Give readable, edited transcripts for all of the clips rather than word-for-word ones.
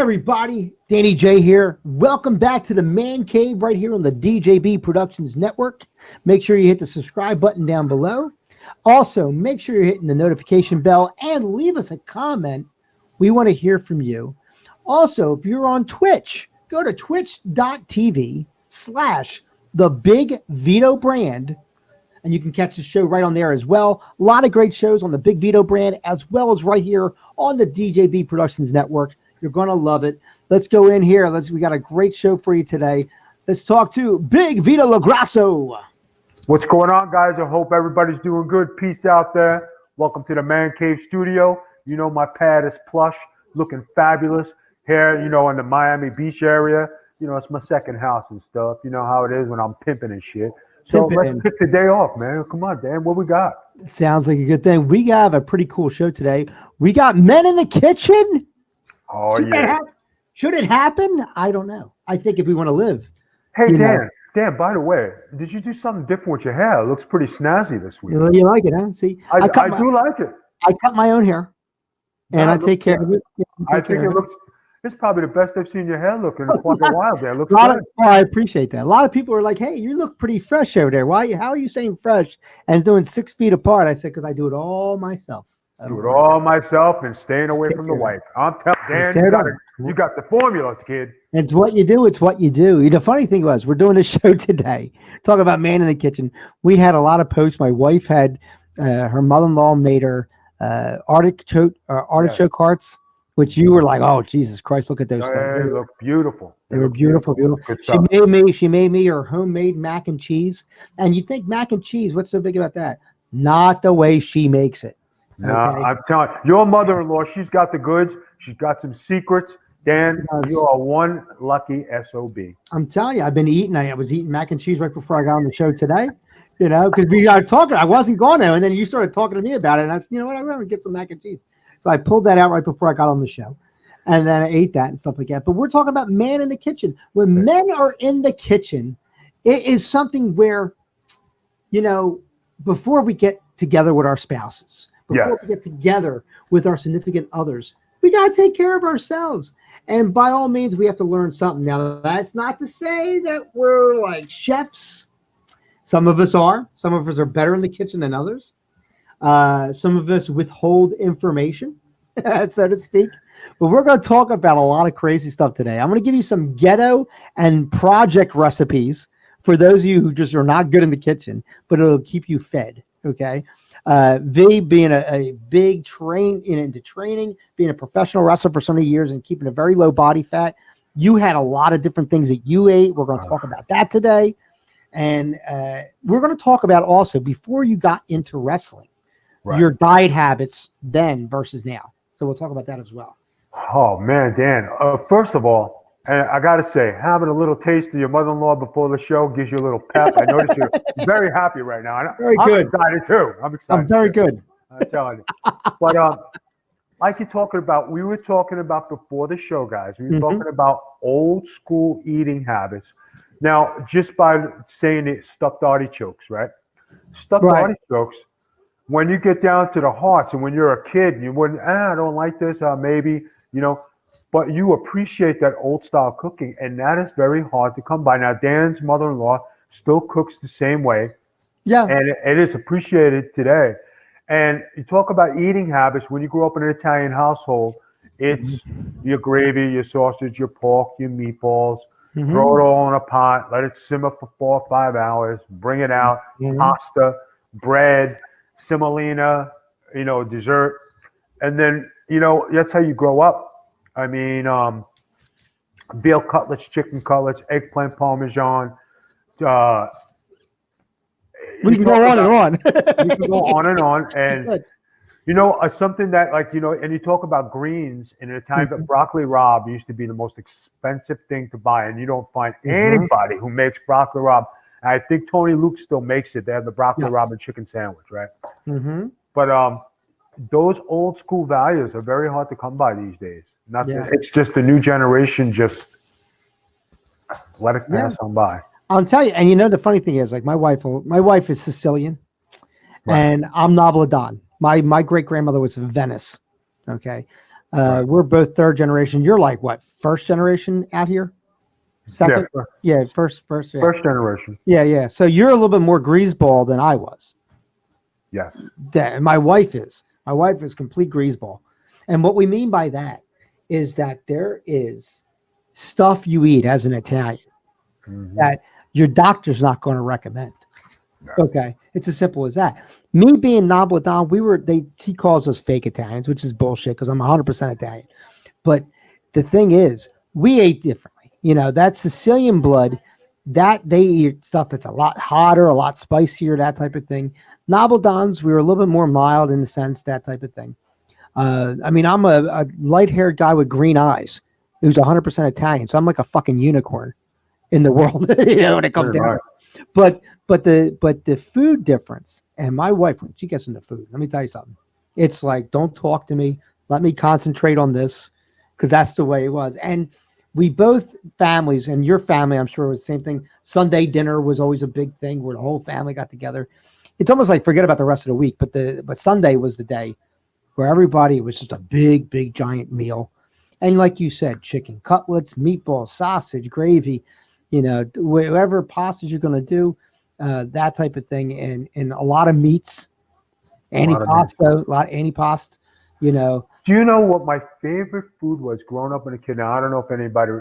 everybody, Danny J here. Welcome back to the Man Cave right here on the DJB Productions Network. Make sure you hit the subscribe button down below. Also, make sure you're hitting the notification bell and leave us a comment. We want to hear from you. Also, if you're on Twitch, go to twitch.tv/thebigvitobrand and you can catch the show right on there as well. A lot of great shows on the Big Vito brand as well as right here on the DJB Productions Network. You're going to love it. Let's go in here. We got a great show for you today. Let's talk to Big Vito LaGrasso. What's going on, guys? I hope everybody's doing good. Peace out there. Welcome to the Man Cave Studio. You know, my pad is plush, looking fabulous. Here, you know, in the Miami Beach area. You know, it's my second house and stuff. You know how it is when I'm pimping and shit. So let's pick the day off, man. Come on, Dan. What we got? Sounds like a good thing. We have a pretty cool show today. We got Men in the Kitchen. Oh, Should it happen? I don't know. I think if we want to live. Hey, Dan, by the way, did you do something different with your hair? It looks pretty snazzy this week. You like it, huh? See, I do like it. I cut my own hair, and I take care of it. I think it looks. It's probably the best I've seen your hair look in quite a while. There, it looks good. I appreciate that. A lot of people are like, "Hey, you look pretty fresh over there. Why? How are you saying fresh and doing 6 feet apart?" I said, "Because I do it all myself." Do it all myself and staying away from the wife. I'm telling Dan, you got the formula, kid. It's what you do. It's what you do. The funny thing was, we're doing a show today, talking about Man in the Kitchen. We had a lot of posts. My wife had her mother-in-law made her artichoke hearts, which you were like, "Oh, Jesus Christ, look at those things." They look beautiful. They were beautiful. She made me her homemade mac and cheese. And you think mac and cheese? What's so big about that? Not the way she makes it. No, I'm telling you, your mother-in-law, she's got the goods. She's got some secrets. Dan, you are one lucky SOB. I'm telling you, I've been eating. I was eating mac and cheese right before I got on the show today. You know, because we got talking. I wasn't going there, and then you started talking to me about it, and I said, "You know what? I'm going to get some mac and cheese." So I pulled that out right before I got on the show, and then I ate that and stuff like that. But we're talking about Man in the Kitchen. When men are in the kitchen, it is something where, you know, before we get together with our spouses, before we get together with our significant others, we got to take care of ourselves. And by all means, we have to learn something. Now, that's not to say that we're like chefs. Some of us are. Some of us are better in the kitchen than others. Some of us withhold information, so to speak. But we're going to talk about a lot of crazy stuff today. I'm going to give you some ghetto and project recipes for those of you who just are not good in the kitchen, but it'll keep you fed, okay? V being a big into training, being a professional wrestler for so many years and keeping a very low body fat. You had a lot of different things that you ate. We're going to talk about that today. And we're going to talk about also, before you got into wrestling, your diet habits then versus now. So we'll talk about that as well. Oh, man, Dan. First of all, I got to say, having a little taste of your mother-in-law before the show gives you a little pep. I notice you're very happy right now. I'm excited, too. I'm excited. I'm very good. I'm telling you. But like you're talking about, we were talking about before the show, guys. We were talking about old school eating habits. Now, just by saying it, stuffed artichokes, right? Stuffed artichokes, when you get down to the hearts and when you're a kid, and you wouldn't, I don't like this, maybe, you know. But you appreciate that old style cooking, and that is very hard to come by. Now, Dan's mother-in-law still cooks the same way. Yeah. And it is appreciated today. And you talk about eating habits. When you grow up in an Italian household, it's your gravy, your sausage, your pork, your meatballs. Throw it all in a pot, let it simmer for 4 or 5 hours, bring it out, pasta, bread, semolina, you know, dessert. And then, you know, that's how you grow up. I mean, veal cutlets, chicken cutlets, eggplant parmesan. We can go on and on. You can go on and on. And, you know, something that, like, you know, and you talk about greens in a time that broccoli rabe used to be the most expensive thing to buy. And you don't find anybody who makes broccoli rabe. And I think Tony Luke still makes it. They have the broccoli rabe and chicken sandwich, right? But those old school values are very hard to come by these days. It's just the new generation just let it pass on by. I'll tell you, and you know the funny thing is, like my wife is Sicilian, and I'm Nobledon. My great grandmother was from Venice. Okay, Right. We're both third generation. You're like what, first generation out here? Second? Yeah, first. Yeah. First generation. Yeah. So you're a little bit more greaseball than I was. Yes. That my wife is. My wife is complete greaseball. And what we mean by that is that there is stuff you eat as an Italian that your doctor's not going to recommend. No. Okay, it's as simple as that. Me being Napolitan, he calls us fake Italians, which is bullshit because I'm 100% Italian. But the thing is, we ate differently. That Sicilian blood, that they eat stuff that's a lot hotter, a lot spicier, that type of thing. Napolitans, we were a little bit more mild in the sense, that type of thing. I mean, I'm a light-haired guy with green eyes who's 100% Italian, so I'm like a fucking unicorn in the world, when it comes Pretty down. much. But the food difference, and my wife, when she gets into food, let me tell you something. It's like, don't talk to me. Let me concentrate on this, because that's the way it was. And we both families, and your family, I'm sure, was the same thing. Sunday dinner was always a big thing where the whole family got together. It's almost like forget about the rest of the week, but Sunday was the day where everybody, it was just a big, big, giant meal. And like you said, chicken cutlets, meatballs, sausage, gravy, whatever pastas you're going to do, that type of thing. And a lot of meats, antipasto, a lot of antipasto, Do you know what my favorite food was growing up as a kid? Now, I don't know if anybody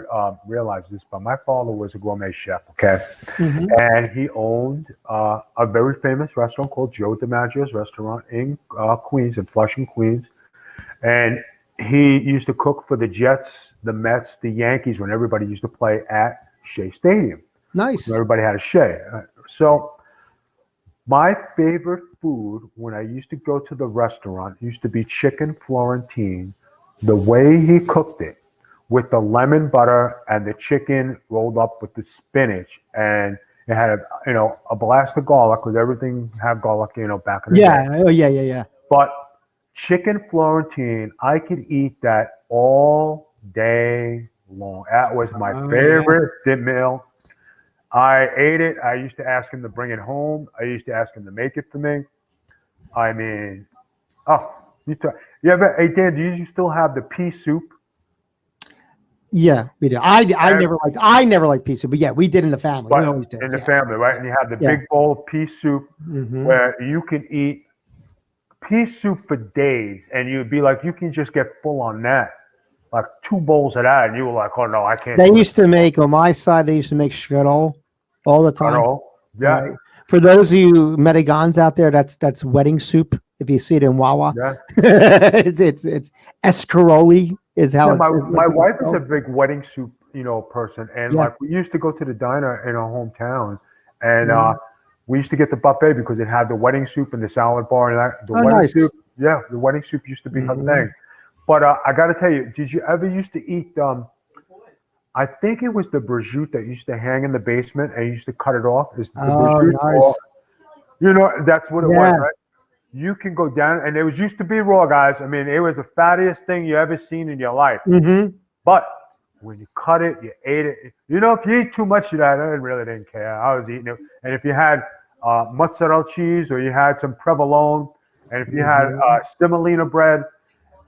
realized this, but my father was a gourmet chef, okay? Mhm. And he owned a very famous restaurant called Joe DiMaggio's Restaurant in Queens, in Flushing, Queens. And he used to cook for the Jets, the Mets, the Yankees when everybody used to play at Shea Stadium. Nice. Everybody had a Shea. So my favorite food when I used to go to the restaurant used to be chicken Florentine. The way he cooked it with the lemon butter and the chicken rolled up with the spinach, and it had a blast of garlic because everything had garlic back in the day. Yeah. Oh, yeah. But chicken Florentine, I could eat that all day long. That was my favorite meal. I ate it. I used to ask him to bring it home. I used to ask him to make it for me. I mean, hey Dan, do you still have the pea soup? Yeah, we did. I never liked pizza, but yeah, we did in the family. We always did. In the family, right? And you have the big bowl of pea soup where you can eat pea soup for days, and you'd be like, you can just get full on that, like 2 bowls of that, and you were like, oh no, I can't. They used to make on my side. They used to make shredol all the time. Yeah. Right. For those of you Medigans out there, that's wedding soup. If you see it in Wawa, Yeah. it's escaroli is how. Yeah, my wife is a big wedding soup, person, and Yeah. like we used to go to the diner in our hometown, and we used to get the buffet because it had the wedding soup and the salad bar and that. The wedding nice. soup, yeah, the wedding soup used to be her thing. But I got to tell you, did you ever used to eat? I think it was the prosciutto that used to hang in the basement and you used to cut it off. Is the prosciutto? Nice. That's what it was, right? You can go down, and it used to be raw, guys. I mean, it was the fattiest thing you ever seen in your life. But when you cut it, you ate it. If you eat too much of that, I really didn't care. I was eating it. And if you had mozzarella cheese, or you had some provolone, and if you had semolina bread,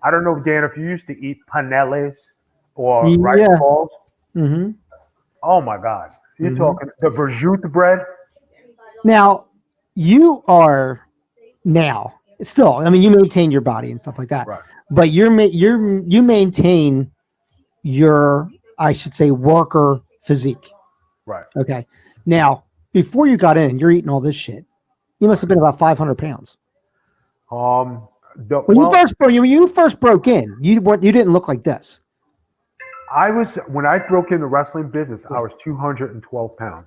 I don't know, Dan, if you used to eat panelles or rice balls. Oh my God, you're talking the prosciutto bread. Now, you are still. I mean, you maintain your body and stuff like that, Right. but you maintain your, I should say, worker physique. Right. Okay. Now, before you got in, you're eating all this shit. You must have been about 500 pounds. When you first broke in, you didn't look like this. When I broke into wrestling business, I was 212 pounds.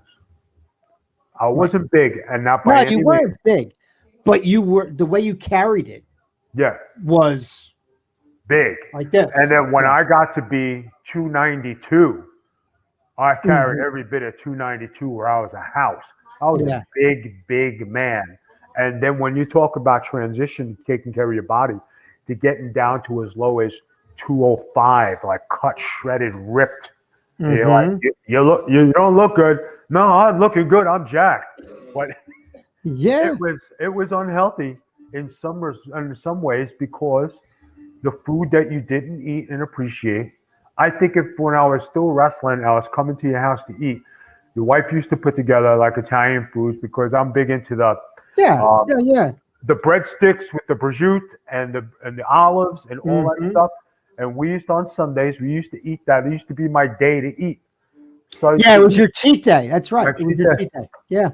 I wasn't big, and not by any you weren't big, but you were, the way you carried it. Yeah. Was big. Like this. And then when I got to be 292, I carried every bit of 292 where I was a house. I was a big, big man. And then when you talk about transition, taking care of your body, to getting down to as low as 205, like cut, shredded, ripped. You're like, you don't look good. No, I'm looking good. I'm jacked. But it was unhealthy in some ways because the food that you didn't eat and appreciate. I think if when I was still wrestling, I was coming to your house to eat. Your wife used to put together like Italian foods because I'm big into Yeah, um, yeah. the breadsticks with the prosciutto and the olives and all that Hmm. stuff. And we used to, on Sundays, we used to eat that. It used to be my day to eat. So I used Yeah, to it was eat your cheat day. That's right. my It was cheat your day. cheat day. Yeah.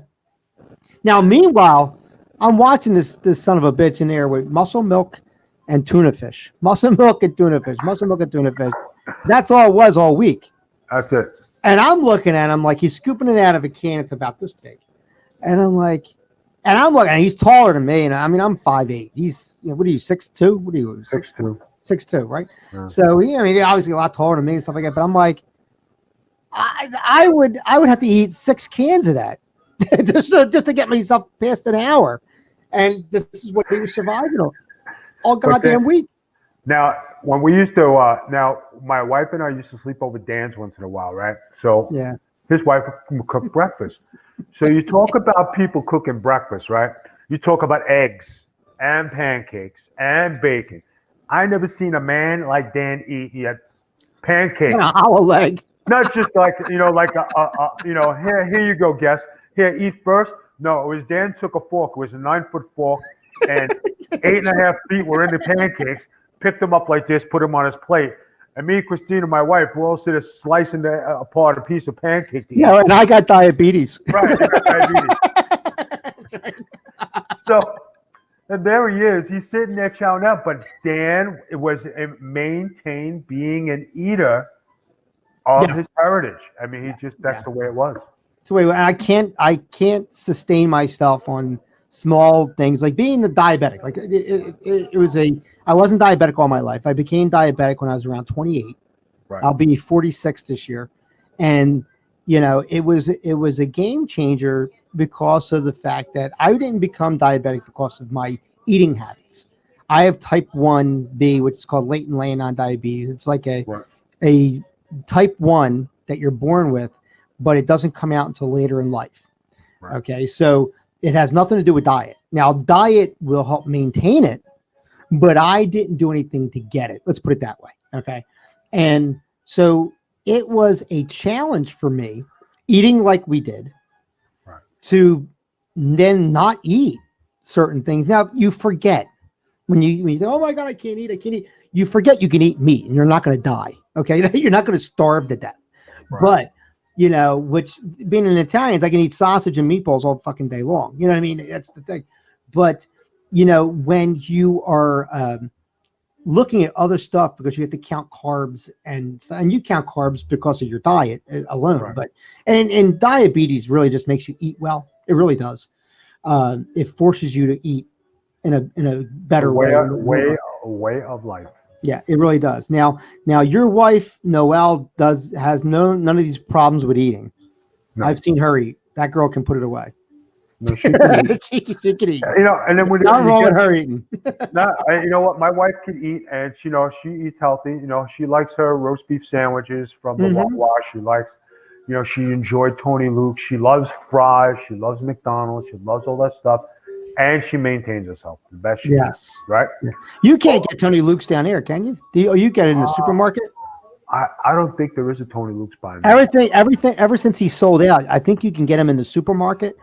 Now, meanwhile, I'm watching this son of a bitch in there with muscle milk and tuna fish. Muscle milk and tuna fish. Muscle milk and tuna fish. That's all it was all week. That's it. And I'm looking at him like he's scooping it out of a can. It's about this big. And I'm like, and I'm looking, and he's taller than me. And I mean, I'm 5'8". He's, what are you, 6'2"? What are you, 6'2". 6'2", right? Yeah. So, I mean, he's obviously a lot taller than me and stuff like that. But I'm like, I would have to eat 6 cans of that just to get myself past an hour. And this is what he was surviving on all But then goddamn week. now, when we used to, now my wife and I used to sleep over Dan's once in a while, right? So Yeah. his wife would cook breakfast. So you talk about people cooking breakfast, right? You talk about eggs and pancakes and bacon. I never seen a man like Dan eat yet And pancakes. a hollow leg. Not just like like here you go, guest. Here, eat first. No, it was Dan took a fork. It was a 9-foot fork, and 8.5 feet were in the pancakes. Picked them up like this, put them on his plate, and me, Christina, my wife, we're all sitting slicing apart a piece of pancake to eat. Yeah, and I got diabetes. Right, you got diabetes. That's right. So, and there he is. He's sitting there chowing out. But Dan maintained being an eater of Yeah. his heritage. I mean, that's Yeah. the way it was. So wait, I can't sustain myself on small things like being the diabetic. Like it was I wasn't diabetic all my life. I became diabetic when I was around 28. Right. I'll be 46 this year, and it was a game changer because of the fact that I didn't become diabetic because of my eating habits. I have type 1B, which is called latent landon diabetes. It's like Right. a type 1 that you're born with, but it doesn't come out until later in life. Right. Okay, so it has nothing to do with diet. Now, diet will help maintain it, but I didn't do anything to get it. Let's put it that way. Okay, and so it was a challenge for me eating like we did, Right. to then not eat certain things. Now you forget when you say, "Oh my God, I can't eat." You forget you can eat meat and you're not going to die. Okay, you're not going to starve to death. Right. But which being an Italian, I can eat sausage and meatballs all fucking day long. You know what I mean? That's the thing. But when you are looking at other stuff, because you have to count carbs and you count carbs because of your diet alone. Right. But and diabetes really just makes you eat well. It really does. It forces you to eat in a better way. Way of life. Yeah, it really does. Now your wife Noelle has none of these problems with eating. No. I've seen her eat. That girl can put it away. No, she can eat. she can eat. And then when Nothing wrong with her eating. you know what? My wife can eat, and she eats healthy. She likes her roast beef sandwiches from the Wawa. She likes, she enjoyed Tony Luke. She loves fries. She loves McDonald's. She loves all that stuff, and she maintains herself the best she can. Right? Yeah. You can't get Tony Luke's down here, can you? You get it in the supermarket? I don't think there is a Tony Luke's by me. Everything. Ever since he sold out, I think you can get him in the supermarket.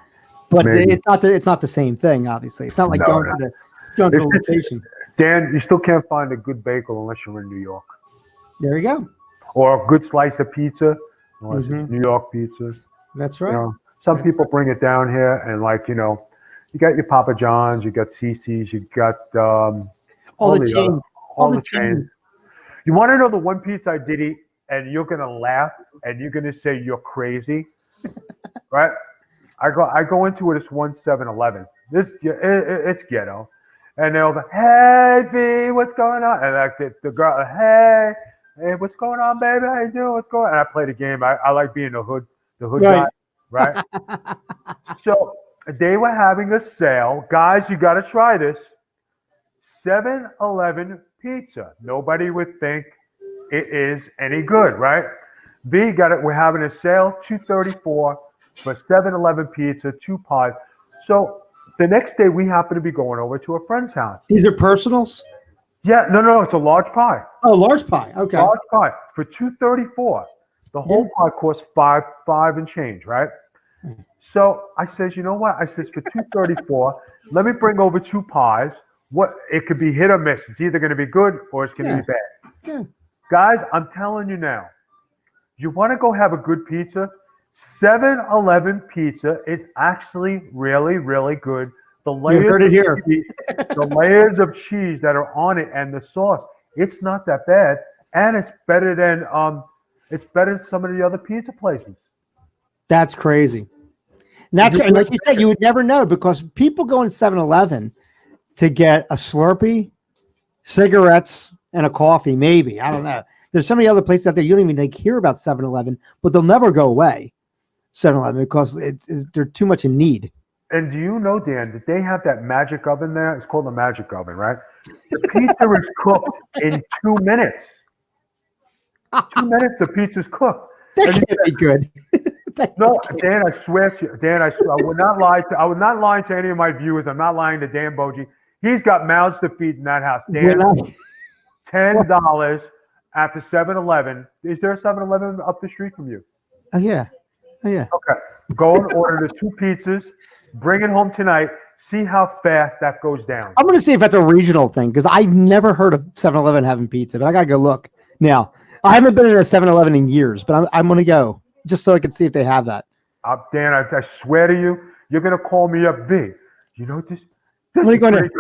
But Maybe. it's not the same thing. Obviously, it's not like going to the location. Dan, you still can't find a good bagel unless you're in New York, There you go. or a good slice of pizza, unless it's New York pizza. That's right. Some people bring it down here, and you got your Papa John's, you got CC's, you got all the chains. all the chains. You want to know the one pizza I did eat, and you're gonna laugh, and you're gonna say you're crazy, right? I go into this one 7-Eleven. It's ghetto, and they'll be, "Hey B, what's going on?" And like the girl, hey, what's going on, baby? How you doing? What's going on? And I play the game. I like being the hood guy, right? So they were having a sale, guys. You got to try this 7-Eleven pizza. Nobody would think it is any good, right? B got it. We're having a sale, $2.34 for 7-Eleven pizza, 2 pies. So the next day we happen to be going over to a friend's house. These are personals. Yeah, no, it's a large pie. Oh, large pie. Okay. Large pie for $2.34. The whole pie costs five and change, right? So I says, you know what? I says for $2.34, let me bring over two pies. What it could be hit or miss. It's either going to be good or it's going to Yeah. be bad. Yeah. Guys, I'm telling you now, you want to go have a good pizza? 7-Eleven pizza is actually really, really good. The You heard it here. the layers of cheese that are on it and the sauce, it's not that bad, and it's better than some of the other pizza places. That's crazy. And So that's and like you said, you would never know because people go in 7-Eleven to get a Slurpee, cigarettes, and a coffee. Maybe I don't know. There's so many other places out there you don't even hear about 7-Eleven, but they'll never go away. 7-Eleven because they're too much in need. And do you know, Dan, that they have that magic oven there? It's called the magic oven, right? The pizza is cooked in 2 minutes. 2 minutes, the pizza's cooked. That And can't be good. no, Dan, I swear to you, Dan, I would not lie I would not lie to any of my viewers. I'm not lying to Dan Boji. He's got mouths to feed in that house. Dan, $10 at the 7-Eleven. Is there a 7-Eleven up the street from you? Oh yeah. Oh yeah. Okay. Go and order the 2 pizzas. Bring it home tonight. See how fast that goes down. I'm going to see if that's a regional thing because I've never heard of 7-Eleven having pizza, but I got to go look. Now, I haven't been in a 7-Eleven in years, but I'm going to go just so I can see if they have that. Dan, I swear to you, you're going to call me up, V. You know, this is pretty good.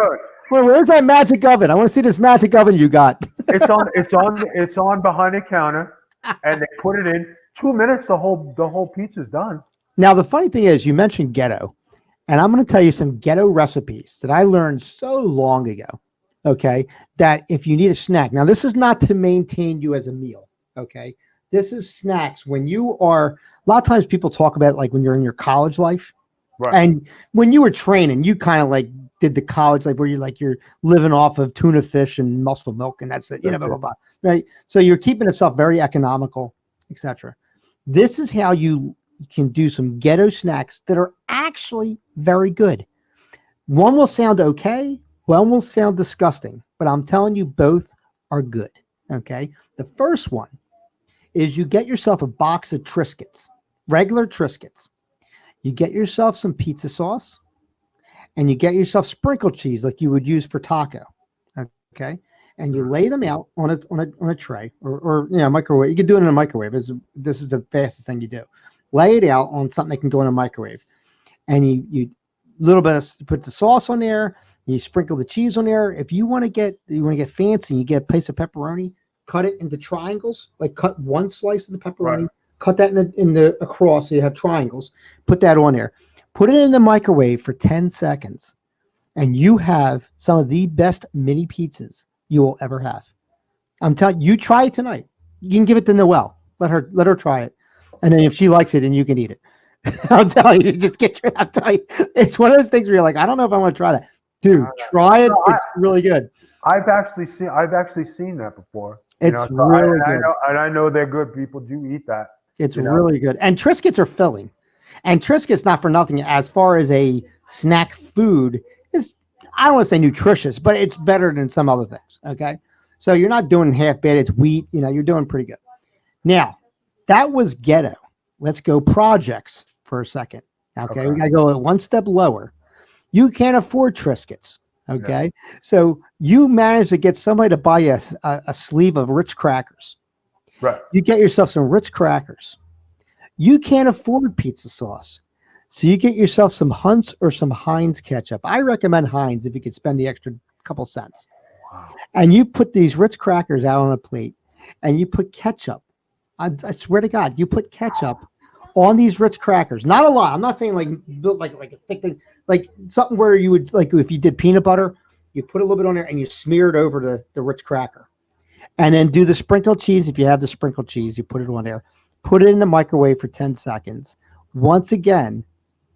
Where's that magic oven? I want to see this magic oven you got. It's on behind the counter, and they put it in 2 minutes. The whole pizza's done. Now, the funny thing is, you mentioned ghetto, and I'm going to tell you some ghetto recipes that I learned so long ago. Okay, that if you need a snack, now this is not to maintain you as a meal. Okay, this is snacks when you are. A lot of times people talk about it like when you're in your college life, right? And when you were training, you kind of like did the college life where you're living off of tuna fish and muscle milk, and that's it. You know, blah blah blah. Right. So you're keeping yourself very economical, etc. This is how you can do some ghetto snacks that are actually very good. One will sound okay, one will sound disgusting, but I'm telling you both are good. Okay. The first one is you get yourself a box of Triscuits, regular Triscuits. You get yourself some pizza sauce and you get yourself sprinkled cheese like you would use for taco. Okay. And you lay them out on a tray or microwave. You can do it in a microwave. This is the fastest thing you do. Lay it out on something that can go in a microwave. And you put the sauce on there, you sprinkle the cheese on there. If you want to get fancy, you get a piece of pepperoni, cut it into triangles, like cut one slice of the pepperoni, right. Cut that in the across so you have triangles, put that on there. Put it in the microwave for 10 seconds. And you have some of the best mini pizzas you will ever have. I'm telling you, try it tonight. You can give it to Noelle. Let her try it. And then if she likes it, then you can eat it. I'll tell you, I'll tell you, it's one of those things where you're like, I don't know if I want to try that. Dude, try it. It's really good. I've actually seen that before. It's really good. I know they're good. People do eat that. It's really good. And Triscuits are filling. And Triscuits, not for nothing, as far as a snack food, is, I don't want to say nutritious, but it's better than some other things. Okay. So you're not doing half bad. It's wheat. You're doing pretty good. Now, that was ghetto. Let's go projects for a second. Okay. We got to go one step lower. You can't afford Triscuits. Okay. Yeah. So you manage to get somebody to buy a sleeve of Ritz crackers. Right. You get yourself some Ritz crackers. You can't afford pizza sauce. So you get yourself some Hunt's or some Heinz ketchup. I recommend Heinz if you could spend the extra couple cents. Wow. And you put these Ritz crackers out on a plate and you put ketchup. I swear to God, you put ketchup on these Ritz crackers. Not a lot. I'm not saying like a thick thing, like something where you would, like if you did peanut butter, you put a little bit on there and you smear it over the Ritz cracker. And then do the sprinkled cheese. If you have the sprinkled cheese, you put it on there. Put it in the microwave for 10 seconds. Once again,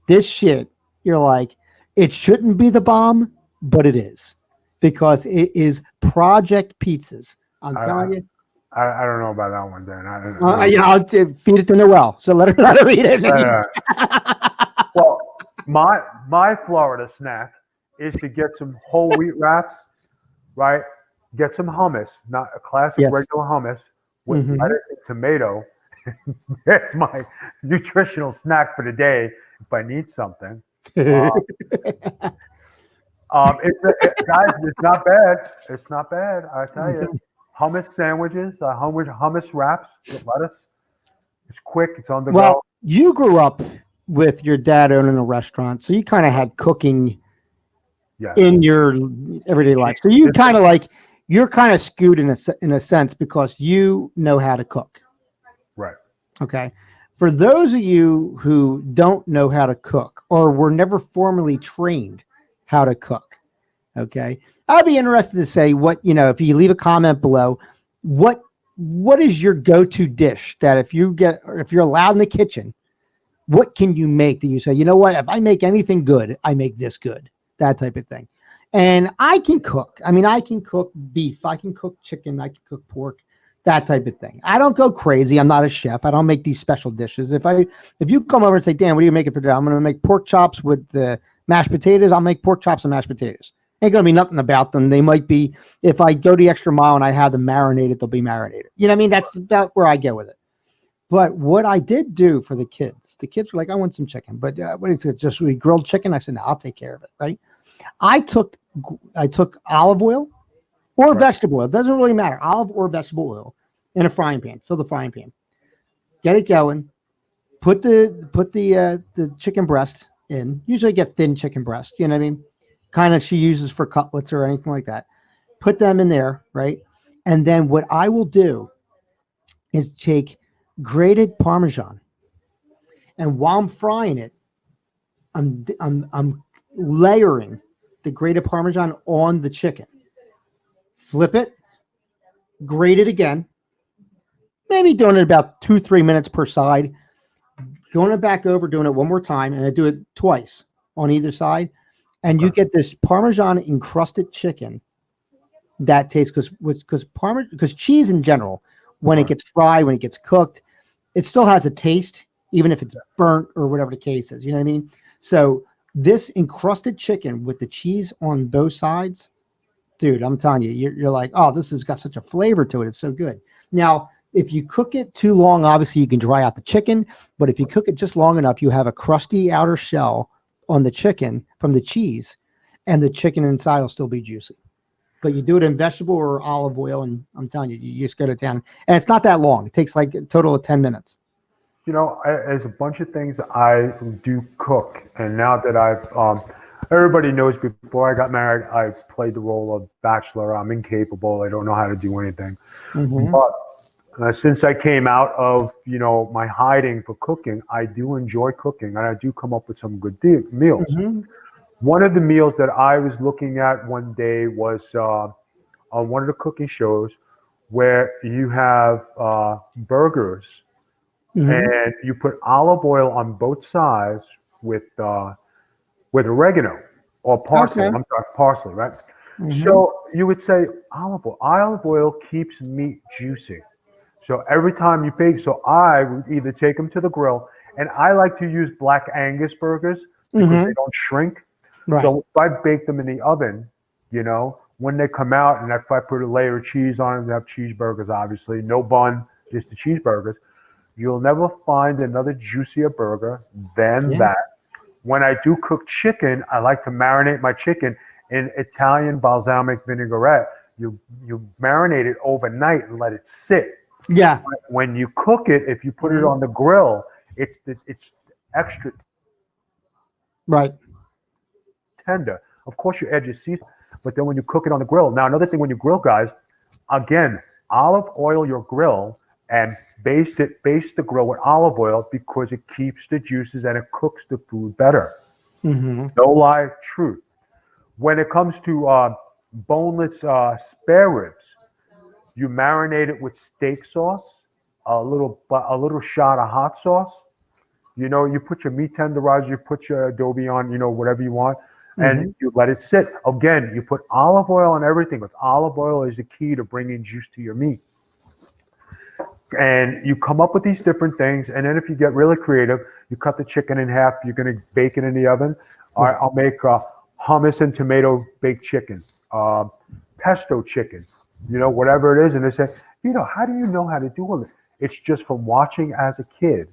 this shit, you're like, it shouldn't be the bomb, but it is. Because it is Project Pizzas. I'm telling you. I don't know about that one, Dan. I'll feed it to Noelle. So let her eat it. Well, my Florida snack is to get some whole wheat wraps, right? get some hummus, not a classic Yes. regular hummus with Mhm. lettuce and tomato. That's my nutritional snack for the day if I need something. Uh, guys, it's not bad. It's not bad. I tell you, hummus sandwiches, hummus wraps with lettuce. It's quick. It's on the Well, go. you grew up with your dad owning a restaurant, so you kind of had cooking Yes. in your everyday life. So you kind of like you're kind of skewed in a sense because you know how to cook. Right. Okay. For those of you who don't know how to cook or were never formally trained how to cook, okay, I'd be interested to say what, if you leave a comment below, what is your go-to dish that if you're allowed in the kitchen, what can you make that you say, you know what, if I make anything good, I make this good, that type of thing. And I can cook. I mean, I can cook beef, I can cook chicken, I can cook pork, that type of thing. I don't go crazy. I'm not a chef. I don't make these special dishes. If you come over and say, Dan, what are you making for dinner? I'm going to make pork chops with mashed potatoes. I'll make pork chops and mashed potatoes. Ain't going to be nothing about them. They might be, if I go the extra mile and I have them marinated, they'll be marinated. You know what I mean? That's about where I go with it. But what I did do for the kids were like, I want some chicken. But what is it? Just we grilled chicken? I said, no, I'll take care of it. Right? I took olive oil or Right. vegetable oil. It doesn't really matter. Olive or vegetable oil in a frying pan. Fill the frying pan. Get it going. Put the chicken breast in. Usually get thin chicken breast. You know what I mean? Kind of she uses for cutlets or anything like that. Put them in there, right? And then what I will do is take grated Parmesan, and while I'm frying it, I'm layering the grated Parmesan on the chicken. Flip it, grate it again. Maybe doing it about 2-3 minutes per side. Going it back over, doing it one more time, and I do it twice on either side, and you Okay. get this Parmesan encrusted chicken that tastes because cheese in general, when it Right. gets fried, when it gets cooked, it still has a taste, even if it's burnt or whatever the case is. You know what I mean? So this encrusted chicken with the cheese on both sides, dude, I'm telling you, you're like, oh, this has got such a flavor to it. It's so good. Now, if you cook it too long, obviously you can dry out the chicken. But if you cook it just long enough, you have a crusty outer shell on the chicken from the cheese, and the chicken inside will still be juicy. But you do it in vegetable or olive oil, and I'm telling you, you just go to town. And it's not that long. It takes like a total of 10 minutes. There's a bunch of things I do cook, and now that everybody knows before I got married, I played the role of bachelor. I'm incapable. I don't know how to do anything. Mm-hmm. But since I came out of, my hiding for cooking, I do enjoy cooking, and I do come up with some good meals. Mm-hmm. One of the meals that I was looking at one day was on one of the cooking shows where you have burgers Mm-hmm. and you put olive oil on both sides with oregano or parsley. Okay. I'm sorry, parsley, right? Mm-hmm. So you would say olive oil. Olive oil keeps meat juicy. So every time you bake, so I would either take them to the grill, and I like to use Black Angus burgers because they Mm-hmm. don't shrink. Right. So if I bake them in the oven, when they come out, and if I put a layer of cheese on them, they have cheeseburgers, obviously, no bun, just the cheeseburgers. You'll never find another juicier burger than Yeah. that. When I do cook chicken, I like to marinate my chicken in Italian balsamic vinaigrette. You marinate it overnight and let it sit. Yeah. When you cook it, if you put it Mm-hmm. on the grill, it's extra Right. tender. Of course, your edges seasoned, but then when you cook it on the grill, now another thing when you grill, guys, again, olive oil your grill and baste the grill with olive oil because it keeps the juices and it cooks the food better. Mm-hmm. No lie, truth. When it comes to boneless spare ribs, you marinate it with steak sauce, a little shot of hot sauce. You put your meat tenderizer, you put your adobe on, whatever you want, and Mm-hmm. you let it sit. Again, you put olive oil on everything, but olive oil is the key to bringing juice to your meat. And you come up with these different things, and then if you get really creative, you cut the chicken in half. You're going to bake it in the oven. Right. I'll make hummus and tomato baked chicken, pesto chicken, whatever it is. And they say, how do you know how to do all it? It's just from watching as a kid,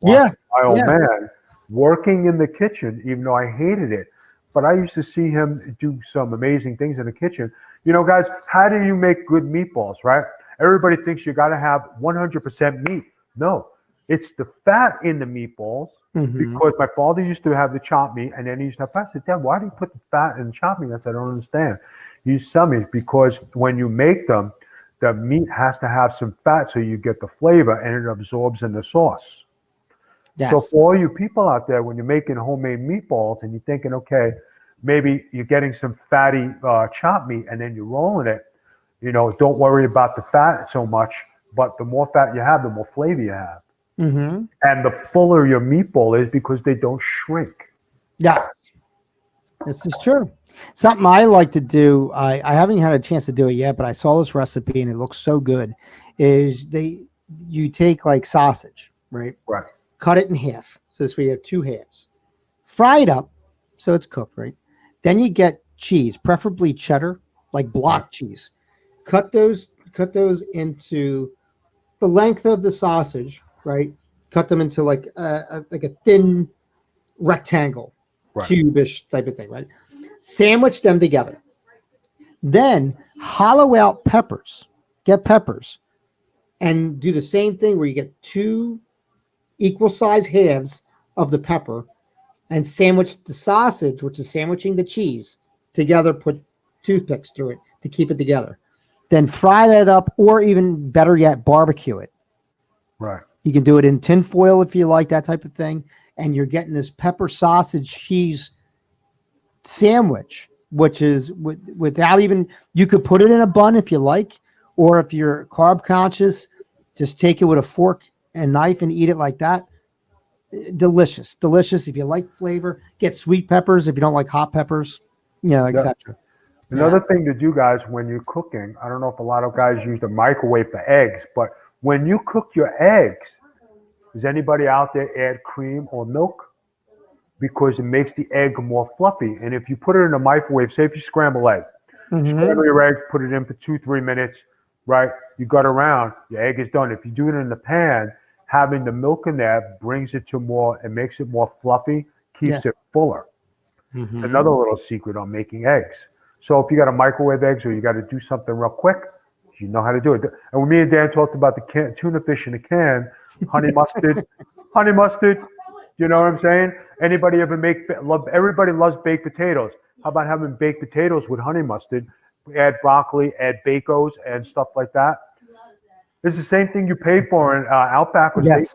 Yeah. watching my old Yeah. man working in the kitchen, even though I hated it. But I used to see him do some amazing things in the kitchen. Guys, how do you make good meatballs, right? Everybody thinks you got to have 100% meat. No, it's the fat in the meatballs Mm-hmm. because my father used to have the chopped meat and then he used to have fat. I said, Dad, why do you put the fat in the chopped meat? I said, I don't understand. He used to tell me because when you make them, the meat has to have some fat so you get the flavor and it absorbs in the sauce. So Yes. for all you people out there, when you're making homemade meatballs and you're thinking, okay, maybe you're getting some fatty chopped meat and then you're rolling it, don't worry about the fat so much, but the more fat you have, the more flavor you have. Mm-hmm. And the fuller your meatball is because they don't shrink. Yes. This is true. Something I like to do, I haven't had a chance to do it yet, but I saw this recipe and it looks so good, is you take like sausage, right? Right. Cut it in half. So this way you have two halves. Fry it up so it's cooked, right? Then you get cheese, preferably cheddar, like Right. block cheese. Cut those into the length of the sausage, right? Cut them into like a thin rectangle, Right. cubish type of thing, right? Sandwich them together. Then hollow out peppers. Get peppers and do the same thing where you get two equal size halves of the pepper and sandwich the sausage, which is sandwiching the cheese, together. Put toothpicks through it to keep it together. Then fry that up, or even better yet, barbecue it. Right. You can do it in tin foil if you like that type of thing. And you're getting this pepper sausage cheese sandwich, which is without even, you could put it in a bun if you like, or if you're carb conscious, just take it with a fork and knife and eat it like that. Delicious, delicious. If you like flavor, get sweet peppers. If you don't like hot peppers, Yeah. etc. Yeah. Another thing to do, guys, when you're cooking, I don't know if a lot of guys use the microwave for eggs, but when you cook your eggs, does anybody out there add cream or milk? Because it makes the egg more fluffy. And if you put it in a microwave, say if you scramble egg, Mm-hmm. scramble your egg, put it in for 2, 3 minutes, right? You got around, your egg is done. If you do it in the pan, having the milk in there brings it to more, it makes it more fluffy, Yeah. keeps it fuller. Mm-hmm. Another little secret on making eggs. So if you got to microwave eggs or you got to do something real quick, you know how to do it. And when me and Dan talked about the tuna fish in a can, honey mustard, honey mustard. You know what I'm saying? Anybody ever love? Everybody loves baked potatoes. How about having baked potatoes with honey mustard? Add broccoli, add bacos, and stuff like that. It's the same thing you pay for in Outback or steak Yes.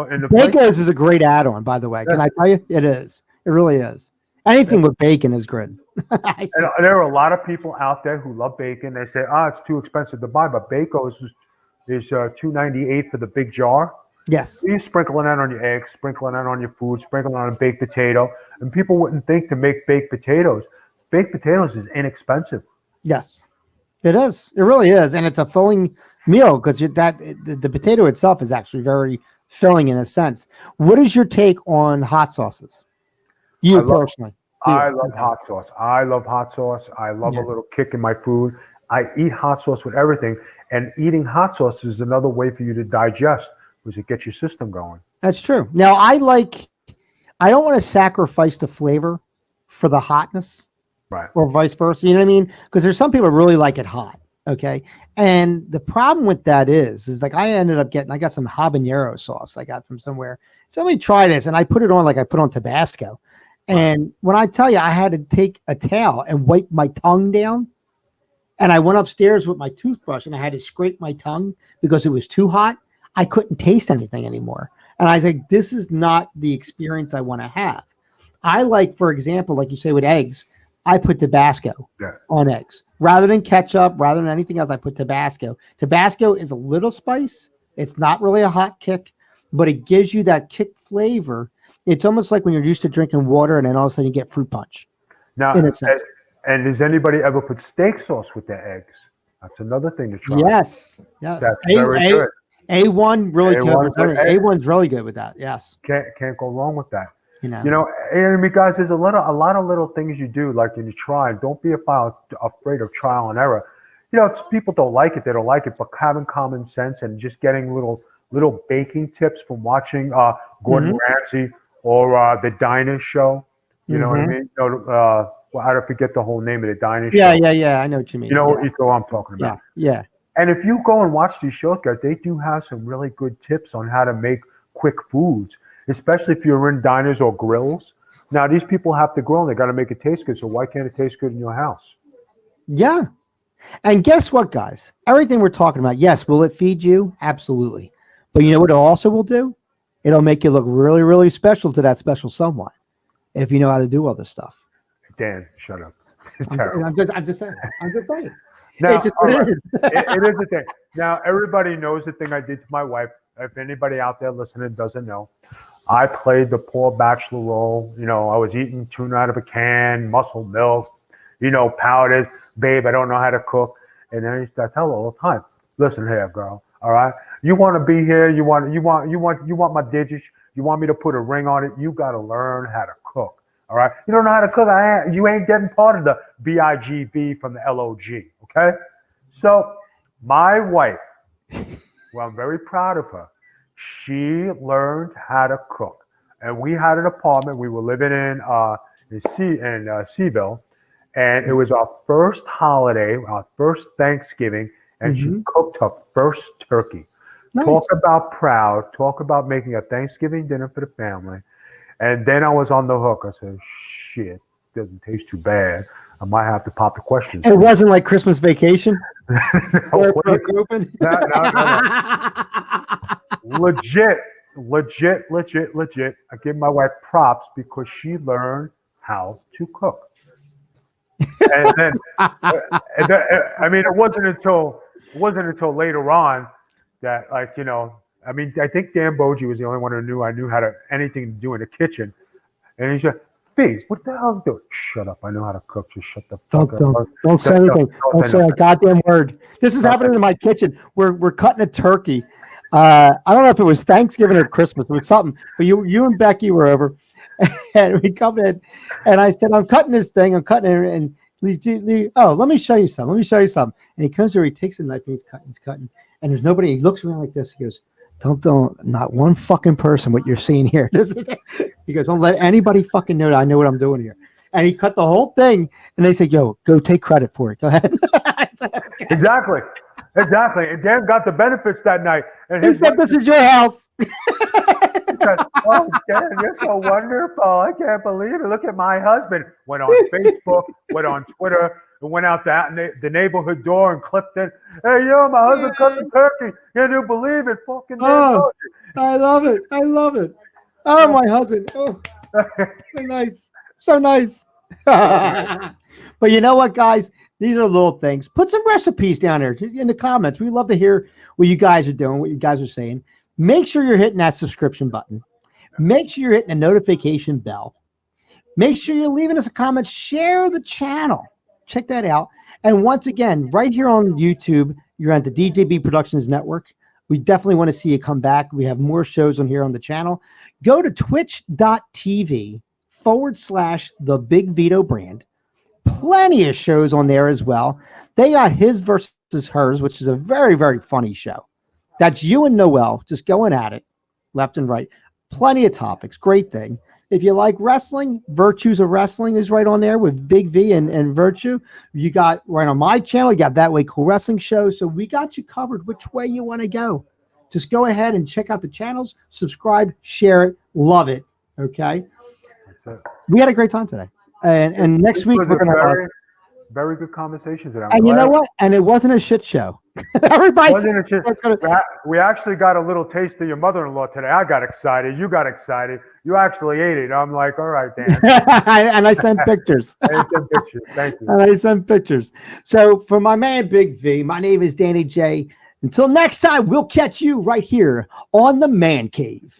in the place. Bacon's is a great add-on, by the way. Yeah. Can I tell you? It is. It really is. Anything with bacon is good. And there are a lot of people out there who love bacon. They say, it's too expensive to buy, but bacon is $2.98 for the big jar. Yes. You sprinkling that on your eggs, sprinkling that on your food, sprinkling on a baked potato, and people wouldn't think to make baked potatoes. Baked potatoes is inexpensive. Yes. It is. It really is, and it's a filling meal because the potato itself is actually very filling in a sense. What is your take on hot sauces? I You love personally? I You? love Okay. hot sauce. I love hot sauce. I love a Yeah, little kick in my food. I eat hot sauce with everything, and eating hot sauce is another way for you to digest because it gets your system going. that's true. Now I don't want to sacrifice the flavor for the hotness, Right. or vice versa. You know what I mean? Because there's some people that really like it hot. Okay. And the problem with that is like I got some habanero sauce I got from somewhere. So let me try this. And I put it on like I put on Tabasco. Right. And when I tell you, I had to take a towel and wipe my tongue down. And I went upstairs with my toothbrush and I had to scrape my tongue because it was too hot. I couldn't taste anything anymore. And I was like, this is not the experience I want to have. I like, for example, like you say with eggs, I put Tabasco Yeah. on eggs rather than ketchup, rather than anything else. I put Tabasco. Tabasco is a little spice. It's not really a hot kick, but it gives you that kick flavor. It's almost like when you're used to drinking water and then all of a sudden you get fruit punch in a Now, sense. and does anybody ever put steak sauce with their eggs? That's another thing to try. Yes, yes. That's very good. A1 really A1 covers everything. good. A1's really good with that. Yes. Can't go wrong with that. You know. You know, and guys, there's a lot of little things you do, like when you try. Don't be afraid of trial and error. people don't like it. They don't like it, but having common sense and just getting little baking tips from watching Gordon Ramsay or the Dinah Show. You know what I mean? Well, I don't forget the whole name of the Dinah Show. Yeah. I know what you mean. You know what I'm talking about. Yeah. And if you go and watch these shows, guys, they do have some really good tips on how to make quick foods, especially if you're in diners or grills. Now, these people have to grill and they got to make it taste good. So why can't it taste good in your house? Yeah. And guess what, guys? Everything we're talking about, yes, will it feed you? Absolutely. But you know what it also will do? It'll make you look really, really special to that special someone if you know how to do all this stuff. Dan, shut up. I'm just saying. Now, it is the thing. Now, everybody knows the thing I did to my wife. If anybody out there listening doesn't know, I played the poor bachelor role. I was eating tuna out of a can, muscle milk, powdered. Babe, I don't know how to cook. And then I used to tell her all the time, listen here, girl, all right? You want to be here, you want my digits, you want me to put a ring on it, you got to learn how to cook, all right? You don't know how to cook, you ain't getting part of the BIGB from the LOG, okay? So my wife, well, I'm very proud of her. She learned how to cook. And we had an apartment. We were living in Seaville. And it was our first holiday, our first Thanksgiving, and she cooked her first turkey. Nice. Talk about proud. Talk about making a Thanksgiving dinner for the family. And then I was on the hook. I said, shit, doesn't taste too bad. I might have to pop the questions. It wasn't like Christmas Vacation? No. Legit. I give my wife props because she learned how to cook. And then, I mean, it wasn't until later on that, I think Dan Boji was the only one who knew I knew how to anything to do in the kitchen. And he said, "Fee, what the hell are you doing?" Shut up! I know how to cook. Just shut the fuck up. Don't say anything. Don't say a goddamn word. This is happening in my kitchen. We're cutting a turkey. I don't know if it was Thanksgiving or Christmas. It was something. But you and Becky were over. And we come in, and I said, I'm cutting this thing. I'm cutting it. And let me show you something. And he comes over, he takes the knife, and he's cutting. And there's nobody. He looks around like this. He goes, don't, not one fucking person what you're seeing here. He goes, don't let anybody fucking know that I know what I'm doing here. And he cut the whole thing. And they said, yo, go take credit for it. Go ahead. Said, okay. Exactly. And Dan got the benefits that night. And he said, this is your house. Oh, Dan, you're so wonderful. I can't believe it. Look at my husband. Went on Facebook, went on Twitter, and went out the neighborhood door and clipped it. Hey, my husband cut the turkey. Can you believe it? Fucking I love it. Oh, my husband. Oh, so nice. But you know what, guys? These are little things. Put some recipes down there in the comments. We love to hear what you guys are doing, what you guys are saying. Make sure you're hitting that subscription button. Make sure you're hitting the notification bell. Make sure you're leaving us a comment. Share the channel. Check that out. And once again, right here on YouTube, you're on the DJB Productions Network. We definitely want to see you come back. We have more shows on here on the channel. Go to twitch.tv/The Big Vito Brand. Plenty of shows on there as well. They got His versus Hers, which is a very, very funny show. That's you and Noel just going at it, left and right. Plenty of topics. Great thing. If you like wrestling, Virtues of Wrestling is right on there with Big V and Virtue. You got right on my channel, you got That Way Cool Wrestling Show. So we got you covered which way you want to go. Just go ahead and check out the channels, subscribe, share it, love it. Okay. That's it. We had a great time today. And next week we're gonna have very good conversations. And you know what? And it wasn't a shit show. Everybody. We actually got a little taste of your mother-in-law today. I got excited. You got excited. You actually ate it. I'm like, all right, Dan. And I sent pictures. Thank you. And I sent pictures. So for my man, Big V, my name is Danny J. Until next time, we'll catch you right here on the Man Cave.